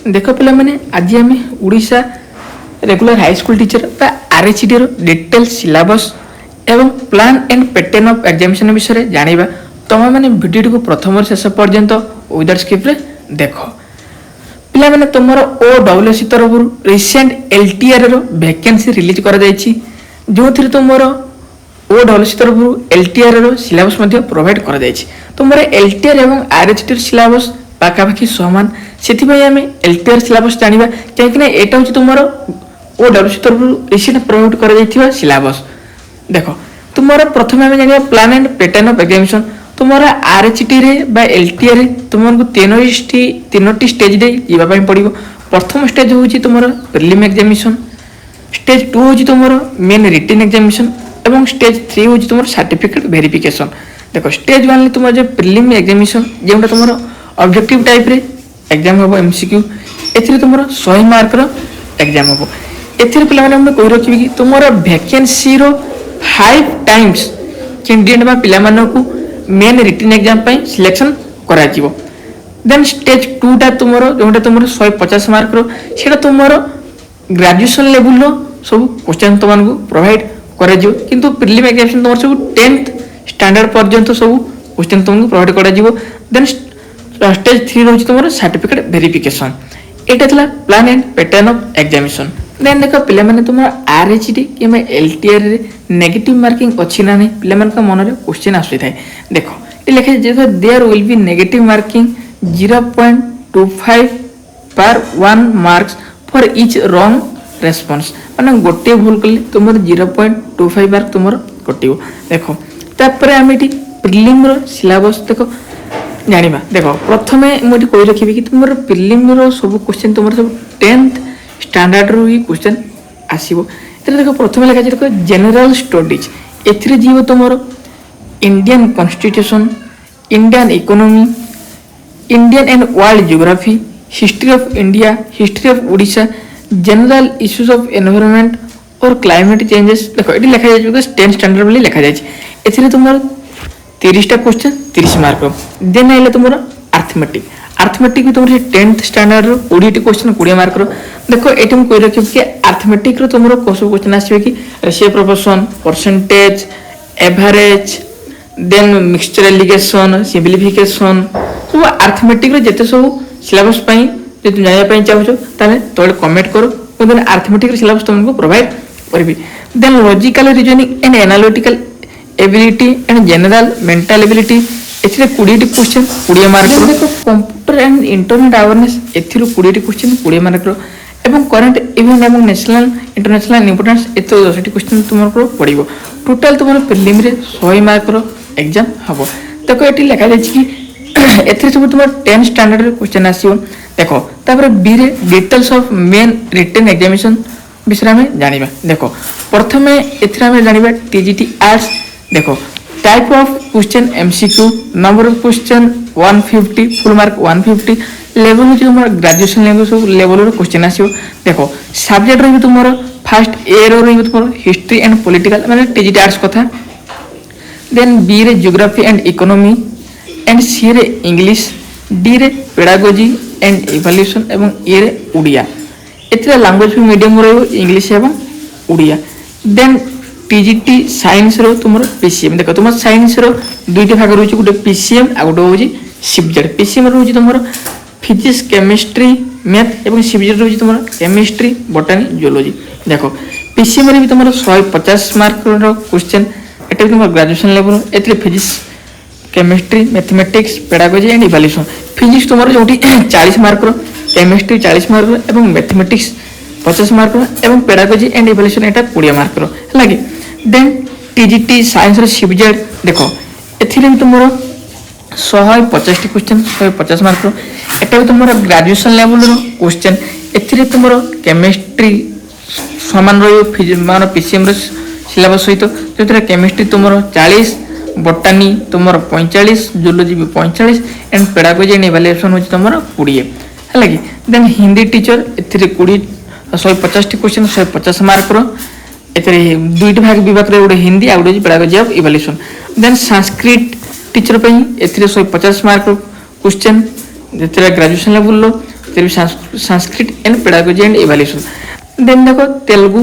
देख पे मैंने आज आम Odisha regular high school teacher RHT detail syllabus एवं plan and pattern of examination विषय जानिबा। तुम मैंने वीडियो को प्रथम शेष पर्यंत विदाउट स्किप रे देख पिला मैंने तुम OWC तरफ रिसेंट एलटीआर वैकेंसी रिलीज कर जो तुम OWC तरफ एलटीआर सिलेबस प्रोवाइड कर तुम एलटीआर एवं आरएचडी सिलेबस पाखापाखि समान से आम एलटीआर सिलेबस जाना कहीं यहाँ हूँ तुम OWC तरफ रिसेंट प्रोवाइड कर सिलेबस। देख तुम प्रथम आम जाना plan and pattern of examination तुम आरएचटी रे एलटीआर रे तुमको तीनोटी स्टेज दे जावाई पड़ो। प्रथम स्टेज हूँ तुम प्रिलिम एग्जामिनेशन, स्टेज 2 हूँ तुम मेन रिटन एग्जामिनेशन और स्टेज 3 हूँ तुम सर्टिफिकेट वेरिफिकेशन। देख स्टेज 1 तुम जो प्रिलिम एग्जामिनेशन जो तुम ऑब्जेक्टिव टाइप रे एग्जाम हम एमसीक्यू ए तुम 100 मार्क एग्जाम हम ए पे कही रखी कि तुम वैकेंसी 5 टाइम्स कैंडिडेट पिला मेन रिटन एग्जाम सिलेक्शन करा देन स्टेज 2 टा तुम जो तुम 150 मार्क से तुम ग्रेजुएशन लेवल सब क्वेश्चन तुमको प्रोवाइड कर किंतु प्रिलिम एग्जामिनेशन तुम सब 10th स्टैंडर्ड पर्यंत सब क्वेश्चन तुमको प्रोवाइड कर देन स्टेज 3 रही तुम सर्टिफिकेट वेरिफिकेशन। एटा थला plan and pattern of examination. Then देख पिला माने तुम आरएचडी कि एलटीआर रे नेगेटिव मार्किंग अच्छी ना नहीं पिला मन का मन रे क्वेश्चन आसी थाए। देखो ये लिखे जे there will be negative marking 0.25 पर 1 marks for each wrong response माने गोटे भूल कले तुम 0.25 मार्क तुम कटियो। देखो तापर हम एटी प्रिलिम रो सिलेबस देखो जानिबा। देखो प्रथमे मुझे कही रखी कि तुम प्रिलिम रो सब क्वेश्चन तुम सब 10th स्टैंडर्ड रो ही क्वेश्चन आसीबो। देखो प्रथम लिखा देखो जनरल स्टडीज एथिरे जीव तुम Indian constitution, Indian economy, Indian and world geography, history of India, history of Odisha, general issues of environment और क्लाइमेट चेंजेस। देखो ये लिखा जाए 10th स्टैंडर्ड बोली लिखा जाए एथिरे तुम 30टा क्वेश्चन 30 मार्क। देन आइले तुम अर्थमेटिक अर्थमेटिक भी तुम 10th स्टैंडर्ड 20 क्वेश्चन 20 मार्क। देखो ये कही रखी कि अर्थमेटिक तुम कौन सब क्वेश्चन आसवे कि ratio proportion, percentage, average, then mixture alligation, simplification सब अर्थमेटिक जिते सब सिलेबस जो तुम जाना चाहो ताले तले कमेंट करो देन अर्थमेटिक सिलेबस तुमको प्रोवाइड करी। Then logical reasoning and analytical ability and general mental ability एथिरे 20 क्वेश्चन 20 मार्क। देखो कंप्यूटर एंड इंटरनेट अवेयरनेस एथिरो 20 क्वेश्चन 20 मार्क एवं करंट इवेंट एवं नेशनल इंटरनेशनल इंपोर्टेंस एतो 10 क्वेश्चन तुमको पड़िबो। टोटल तुम प्रिलिम रे 100 मार्क रो एग्जाम हबो। देखो एटी लिखा जाय कि एथिरे सब तुम 10th स्टैंडर्ड रे क्वेश्चन आसीबो। देखो तापर बी रे details of main written examination विषय में जानिबा। देखो प्रथमे एथिरे हम जानिबा टीजीटी आर्ट्स। देखो type of question MCQ, number of question 150, full mark 150, level हो तुम ग्रेजुएशन लेवल सब लेवल रो क्वेश्चन आसीबो। देखो सब्जेक्ट रे तुम फर्स्ट ए रो तुम हिस्ट्री एंड पॉलिटिकल माने टीजीटी आर्ट्स कथा। देन बी रे geography and economy and C रे इंग्लिश, डी रे पेडागोजी एंड इवैल्यूएशन एवं ए रे उड़िया। एथिरा लैंग्वेज मीडियम रो इंग्लिश एवं उड़िया। देन टीजीटी साइंस रो तुम पीसीएम। देखो तुम साइंस रो दुईटी भाग रही गोटे पीसीएम आ गोटे हूँ सिबजेड। पीसीएम रही तुम फिजिक्स, केमिस्ट्री, मैथ और सिबजेड रही तुम केमिस्ट्री, बोटानी, जियोलॉजी। देखो पीसीएम रे भी तुम 150 मार्क क्वेश्चन एटा तुम graduation level A physics, chemistry, mathematics, pedagogy and evaluation. Physics तुम जो 40 मार्क, केमिस्ट्री 40 मार्क और मैथमेटिक्स 50 मार्क और pedagogy and evaluation Etah 20 mark है कि। देन टीजीटी साइंस रो सिबजेड देखो एथिरे भी तुम 150 क्वेश्चन 150 मार्क एटा भी तुम ग्रेजुएशन लेवल रो क्वेश्चन एथिरे तुम केमिस्ट्री समान रही मान पीसीएम रो सिलेबस सहित जो केमिस्ट्री तुम 40, बोटानी तुम 45, जियोलॉजी भी 45 एंड पेडागोजी एंड इवैल्यूएशन हो तुम 20 है कि। देन हिंदी टीचर एथिरे 150 क्वेश्चन 150 मार्क एतरे दुईटी भाग विभाग रे गोटे हिंदी आ गोटे pedagogy of evaluation. Then Sanskrit teacher पई एथिरे 150 मार्क क्वेश्चन जेतरे ग्रेजुएशन लेवल लो फिर Sanskrit and pedagogy and evaluation. Then देखो तेलुगु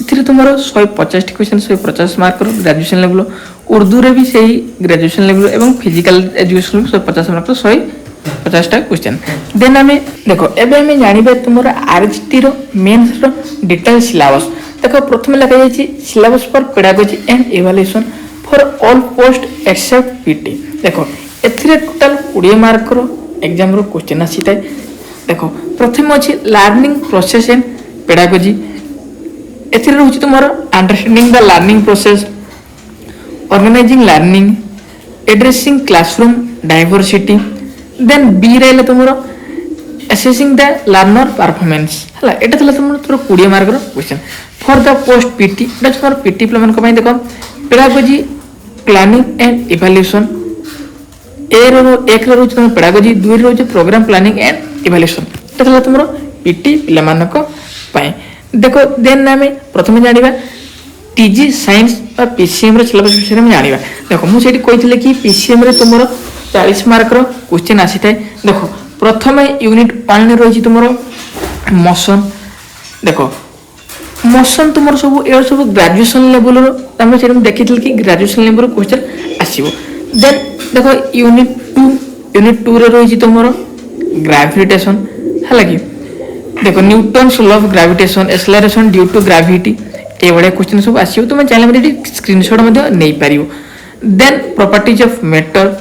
इथिरे तुमरो 150 question 150 mark graduation level. Urdu रे भी सही ग्रेजुएशन लेवल एवं फिजिकल एजुकेशन 150 मार्क 150 टा क्वेश्चन। देन आमे देखो एबे आमे जानिबे तुमरो आरएचटी रो मेंस रो डिटेल सिलेबस। देखो प्रथम लिखा जायछि syllabus for pedagogy and evaluation for all post except PT. देखो एथिरे टोटल 20 मार्क रो एग्जाम रो क्वेश्चन आसीताय। देखो प्रथम अछि लर्निंग प्रोसेस एंड पेडागोजी। एथिरे रहउछि तुमरो understanding the learning process, organizing learning, addressing classroom diversity. Then B रहले तुमरो असेसिंग द लर्नर परफॉर्मेंस हला। एटा थला तुमरो 20 मार्क रो question for the post PT. एटा तुमरो पीटी प्लान को पई देखो पेडागोजी प्लानिंग एंड इवैल्यूएशन। ए रो एक रो रहउछि तुमरो पेडागोजी, 2 रो रहउछि प्रोग्राम प्लानिंग एंड इवैल्यूएशन। एटा थला तुमरो पीटी प्लान को पई देखो। देन नामे प्रथमे जानिबा टीजी साइंस और पीसीएम रो सिलेबस विषय में जानिबा। देखो मु सेठी कहितले कि पीसीएम रे तुमरो 40 मार्क रो क्वेश्चन आसीताय। देखो प्रथमे यूनिट 1 रे रहछि तुमरो मोशन। देखो मोशन तुमरो सब ग्रेजुएशन लेवल रो तमे सेठी देखितल कि ग्रेजुएशन लेवल रो क्वेश्चन आसीबो। देन देखो यूनिट 2 रे रहछि तुमरो ग्रेविटेशन हला कि। देखो Newton's law of gravitation, acceleration due to gravity, ए बडे क्वेश्चन सब आसीबो। तुम चैनल में स्क्रीनशॉट मध्ये नै पारियो। Then properties of matter.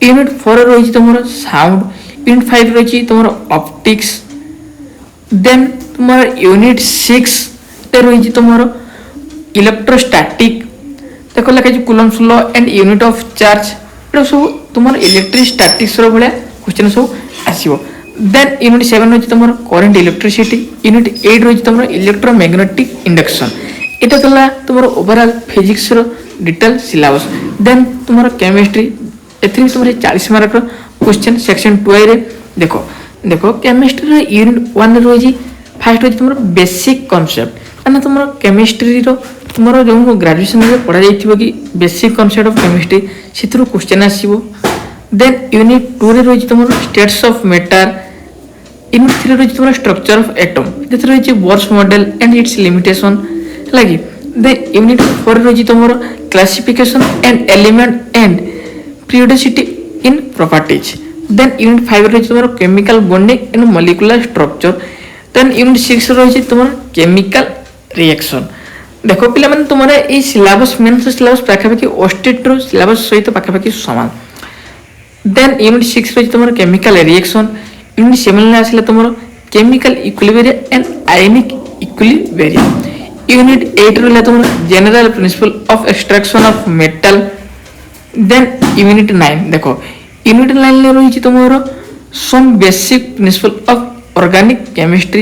Unit 4 रही तुमरो साउंड। यूनिट 5 रही तुमरो ऑप्टिक्स। देन तुमरो यूनिट 6 ते रही तुमरो इलेक्ट्रोस्टैटिक। देखो लगे Coulomb's law and unit of charge. एटा सब तुमरो इलेक्ट्रोस्टैटिक्स रो बडे क्वेश्चन सब आसीबो। देन यूनिट 7 रही तुमरो करंट इलेक्ट्रिसिटी। यूनिट 8 रही तुमरो इलेक्ट्रोमैग्नेटिक इंडक्शन। एटा तला तुमरो ओवरऑल फिजिक्स रो डिटेल सिलेबस। देन तुमरो केमिस्ट्री एथि तुमरे 40 मार्क रो क्वेश्चन सेक्शन 2 रे। देखो देखो केमिस्ट्री रो यूनिट 1 रे रही फर्स्ट रही तुमरो बेसिक कांसेप्ट माने तुमरो केमिस्ट्री रो तुमरो जो ग्रेजुएशन रे पढ़ा जाइथिबो कि बेसिक कांसेप्ट ऑफ केमिस्ट्री सिथरो क्वेश्चन आसीबो। देन यूनिट 2 रे रही तुमरो स्टेट्स ऑफ मैटर। यूनिट 3 रही तुमरो स्ट्रक्चर ऑफ एटम जेथे रही Bohr's model and its limitation लागी। देन यूनिट 4 रही तुमरो classification and element and periodicity in properties. Then unit 5 रही तुमरो chemical bonding and molecular structure. Then unit 6 रही तुमरो chemical reaction। देखो पिला माने तुमरे ए सिलेबस मेन सिलेबस पाखापाखि ओस्टेट रो सिलेबस सहित पाखापाखि समान। देन यूनिट 6 रही तुमरो chemical reaction। यूनिट 7 ने आसिला तुमरो chemical equilibrium and ionic equilibrium। Unit 8 रहला तुमरो general principle of extraction of metal। Then unit 9 देखो यूनिट 9 ले रही तुमरो some basic principle of organic chemistry.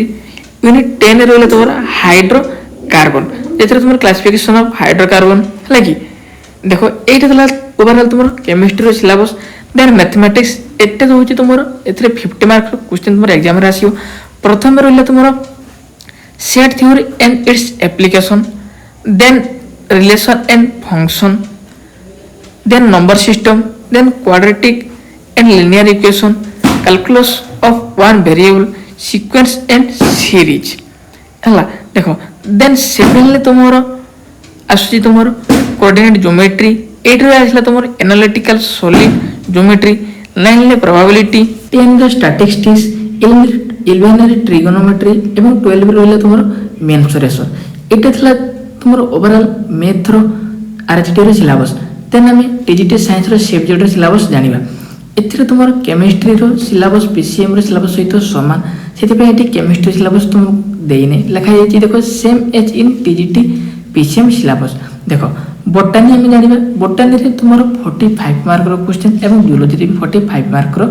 Unit 10 रहला तुमरो हाइड्रोकार्बन जेथरे तुमरो क्लासिफिकेशन ऑफ हाइड्रोकार्बन लागी। देखो एटा तला ओवरऑल तुमरो केमिस्ट्री रो सिलेबस। देन मैथमेटिक्स एटा होची तुमरो एथरे 50 मार्क रो क्वेश्चन तुमरो एग्जाम रे आसीयो। प्रथम रहला तुमरो set theory and its application. Then relation and function. then number system, then quadratic and linear equation, calculus of one variable, sequence and series हला। देखो then 7 ले तुमरो आसुची तुमरो कोऑर्डिनेट ज्योमेट्री। 8 रे आसला तुमरो एनालिटिकल सॉलिड ज्योमेट्री। 9 ले प्रोबेबिलिटी। 10 रे statistics, 11 रे trigonometry एवं 12 रे रहला तुमरो मेंसुरेशन। एटा थला तुमरो ओवरऑल मैथ रो आरएचटी रो सिलेबस। देन आमे टीजीटी साइंस रो सब्जेक्ट रो सिलेबस जानिबा। एथिरे तुमरो केमिस्ट्री रो सिलेबस पीसीएम रो सिलेबस सहित समान। सेति पे एटी केमिस्ट्री सिलेबस तुम देइने लिखा जायछि। देखो same as in TGT PCM syllabus. देखो बोटानी आमे जानिबा। बोटानी रे तुमरो 45 मार्क रो क्वेश्चन एवं जियोलॉजी रे भी 45 मार्क रो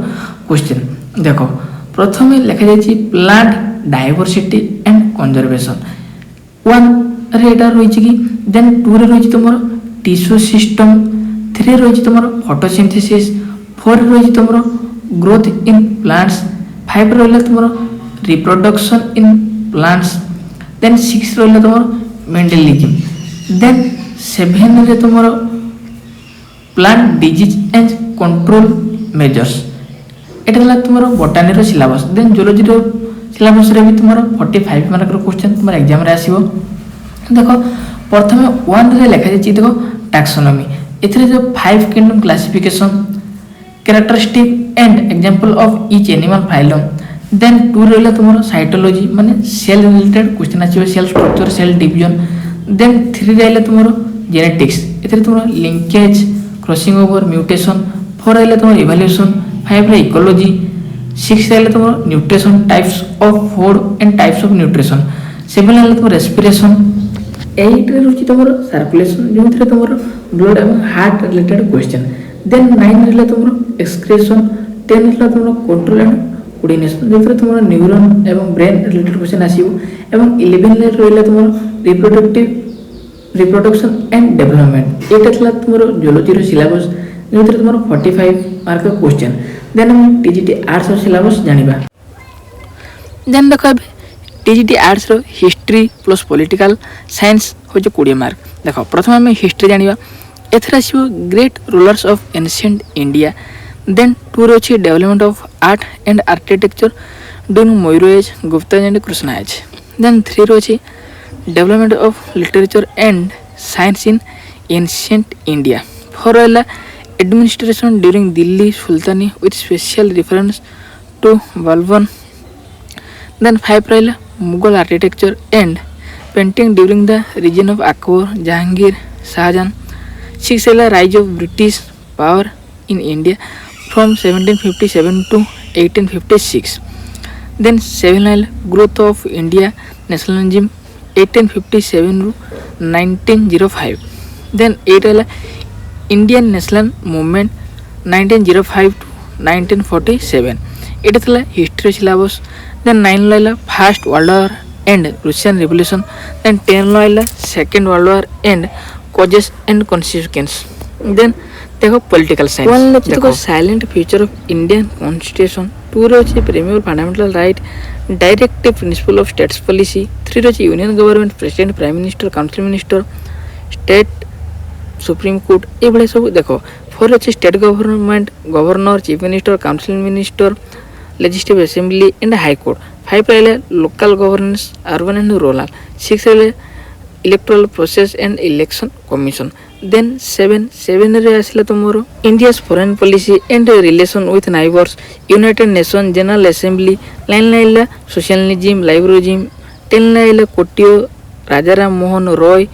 क्वेश्चन। देखो प्रथमे लिखा जायछि प्लांट डाइवर्सिटी एंड कंजर्वेशन 1 रे एटा रहिछि कि। देन 2 रे रहिछि तुमरो टिश्यू सिस्टम। 3 रही तुमरो फोटोसिंथेसिस। 4 रही तुमरो ग्रोथ इन प्लांट्स। 5 रही तुमरो रिप्रोडक्शन इन प्लांट्स। देन 6 रही तुमरो मेंडेलिज्म। देन 7 रे तुमरो plant disease and control measures. এটা হল তোমার বটানির সিলাবস। দেন জুলোজির সিলাবসরে বি তোমার 45 মার্কর কোশ্চেন তোমার এক্সামে আসব। দেখ প্রথমে 1 রে লেখা যাই দেখ টাক্সোনমি, এতে যে 5 kingdom classification, characteristic and example of each animal phylum. Then 2 রহিলা তোমার সাইটোলজি মানে সেল রিলেটেড কোশ্চেন আসবে, cell structure, cell division. Then 3 রহিলা তোমার জেনেটিক্স, এতে তোমার লিঙ্কেজ, ক্রসিং ওভার, মিউটেশন। 4 রহিলা তোমার ইভালুয়েশন। 5 রে ইকোলজি। 6 রহিলা তোমার nutrition, types of food and types of nutrition. 7 রহিলা তোমার রেসপিরেশন। 8 রে রয়েছে তোমার সার্কুলেশন, যেমন তোমার ব্লড এবং হার্ট রিলেটেড কোশ্চেন। দেন 9 রহিলা তোমার এক্সক্রেশন। 10 রহিলা তোমার কন্ট্রোল এন্ড কোঅর্ডিনেশন, যেমন তোমার নিউরন এবং ব্রেন রিলেটেড কোশ্চেন আসব। এবং 11 রহিলা তোমার রিপ্রোডকশন এন্ড ডেভেলপমেন্ট। এটা লা তোমার জুলোজির সিলাবস, যেমন তোমার 45 মার্কর কোশ্চেন। দেন আমি টিজিটি আর্টস সিলাবস জানিবা। দেন দেখ এবে টিজিটি আর্টসর হিস্ट्री प्लस पॉलिटिकल साइंस হচ্ছে 20 মার্ক। দেখ প্রথমে আমি হিস্ट्री জানিবা। এথরে আসব great rulers of ancient India. Then 2 রে আছে development of art and architecture during Maurya age, Gupta and Krishna age. Then 3 রে আছে development of literature and science in ancient India. 4 रहा administration during Delhi Sultanate with special reference to Balban. Then 5 रहा Mughal architecture and painting during the region of Akbar, Jahangir, Shahjahan. 6 रहा rise of British power in India from 1757 to 1856। Then 7 रहा growth of India nationalism 1857 ରୁ 1905। Then 8 रहा Indian national movement 1905 to 1947। এটা ଥିଲା history syllabus. Then 9 ରହିଲା first world war and Russian revolution. Then 10 ରହିଲା second world war and causes and consequence. Then ଦେଖ political science, 1 ଦେଖ salient feature of Indian constitution. 2 ରେ ଅଛି premier fundamental right, directive principle of states policy. 3 रे union government, president, prime minister, council minister, state supreme court, ये भाई सब देख। 4 रे state government, governor, chief minister, council minister, legislative assembly and high court. 5 रहा local governance, urban and rural. 6 रहा electoral process and election commission. Then 7 रे आसला तुमरो India's foreign policy and relation with neighbours, united nation general assembly. 9 लाइला socialism, liberalism. 10 लाइला कोटियो, Rajaram Mohan Roy,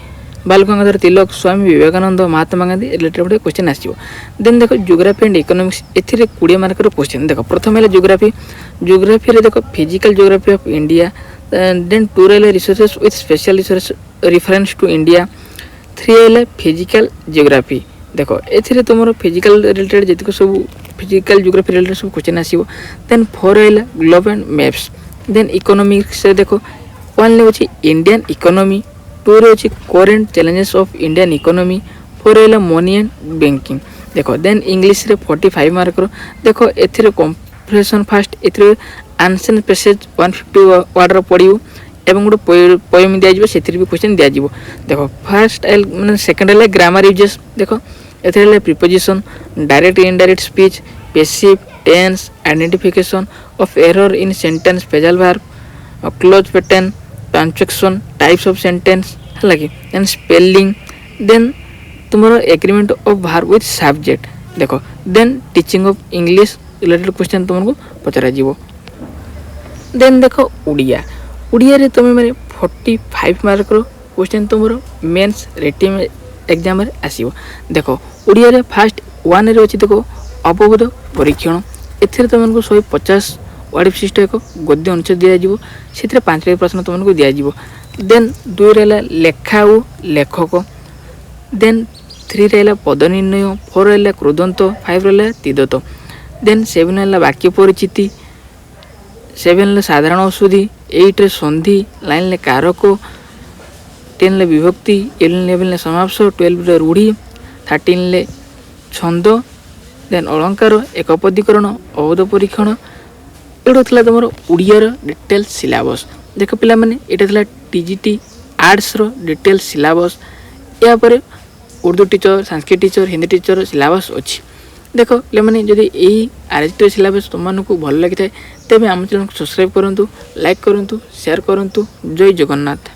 Bal Gangadhar Tilak, Swami Vivekananda, Mahatma Gandhi related question आसो। Then देखो जियोग्राफी एंड इकोनॉमिक्स, एथिरे 20 मार्कर क्वेश्चन। देखो प्रथम है जियोग्राफी, जियोग्राफी रे देखो physical geography of India. Then 2 रहा resources with special reference to India. 3 रहा फिजिकल जियोग्राफी। देखो एथिरे तुम फिजिकल रिलेटेड जितक सब फिजिकल जियोग्राफी रिलेटेड सब क्वेश्चन आसो। देन 4 रहा globe and maps. Then economics देखो 1 रे अछि इंडियन इकोनॉमी, 2 रे अछि current challenges of Indian economy. 4 रहा मनी एंड बैंकिंग। देखो देन इंग्लिश रे 45 मार्कर। देखो एथिरे कम्प्रेशन फास्ट, एथिरे आंसर पैसेज 150 वर्ड पढ़ियो एवं गोटे पोएम दिया से भी क्वेश्चन दिया। देखो फास्ट मैंने सेकेंड है ग्रामर यूजेस। देखो एथिरे preposition, direct indirect speech, passive tense, identification of error in sentence, phrasal verb, cloze pattern, punctuation, types of sentence है कि। Then spelling. देन तुम्हारा agreement of verb with subject. देखो then teaching of English related question तुमको पचरा जीवो। Then देखो उड़िया, उड़िया रे तुम मैंने 45 मार्कर क्वेश्चन तुम मेन्स रिटन एग्जाम आसो। देखो उड़िया रे फास्ट 1 रे अच्छी देखो अवबोध परीक्षण, एथिरे तुमको 150 वर्ड विशिष्ट एक गद्य अनुच्छेद दिज्व, से 5 प्रश्न तुमको दिज्व। देन 2 रहा लेखा और लेखक। देन 3 रहा पद निर्णय। 4 रहा क्रोधंत। 5 रहा तिदत। देन 7 रहा वाक्य परिचिति। 7 साधारण औषधि। 8 रे संधि, 9 ले कारक, 10 ले विभक्ति, 11 ले समाप्स, 12 रे रूढ़ी, 13 ले छंद। देन अलंकार, एकपदीकरण, अवध परीक्षण। एटा थला तुमर उड़ियार डिटेल सिलेबस। देख पिला माने एटा थला टीजीटी आर्ट्स रो डिटेल सिलेबस। या पर Urdu teacher, Sanskrit teacher, Hindi teacher syllabus अछि। देख मैंने जदि यही आरएचटी सिलेबस तुमको भल लगी थाए तेज आम चैनल को सब्सक्राइब करूँ, लाइक करूँ, शेयर करूँ। जय जगन्नाथ।